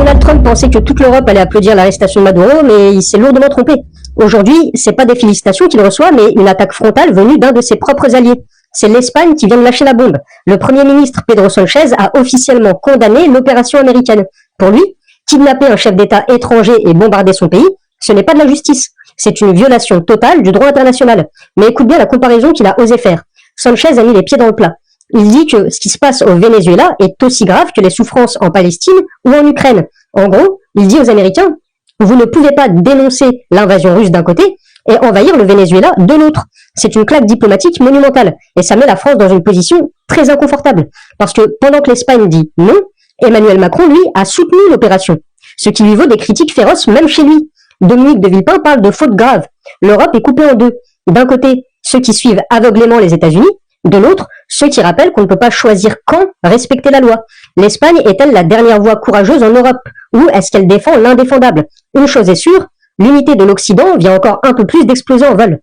Donald Trump pensait que toute l'Europe allait applaudir l'arrestation de Maduro, mais il s'est lourdement trompé. Aujourd'hui, c'est pas des félicitations qu'il reçoit, mais une attaque frontale venue d'un de ses propres alliés. C'est l'Espagne qui vient de lâcher la bombe. Le Premier ministre Pedro Sánchez a officiellement condamné l'opération américaine. Pour lui, kidnapper un chef d'État étranger et bombarder son pays, ce n'est pas de la justice. C'est une violation totale du droit international. Mais écoute bien la comparaison qu'il a osé faire. Sánchez a mis les pieds dans le plat. Il dit que ce qui se passe au Venezuela est aussi grave que les souffrances en Palestine ou en Ukraine. En gros, il dit aux Américains, vous ne pouvez pas dénoncer l'invasion russe d'un côté et envahir le Venezuela de l'autre. C'est une claque diplomatique monumentale et ça met la France dans une position très inconfortable. Parce que pendant que l'Espagne dit non, Emmanuel Macron, lui, a soutenu l'opération. Ce qui lui vaut des critiques féroces même chez lui. Dominique de Villepin parle de faute grave. L'Europe est coupée en deux. D'un côté, ceux qui suivent aveuglément les États-Unis, de l'autre, ceux qui rappellent qu'on ne peut pas choisir quand respecter la loi. L'Espagne est-elle la dernière voie courageuse en Europe, ou est-ce qu'elle défend l'indéfendable? Une chose est sûre, l'unité de l'Occident vient encore un peu plus d'exploser en vol.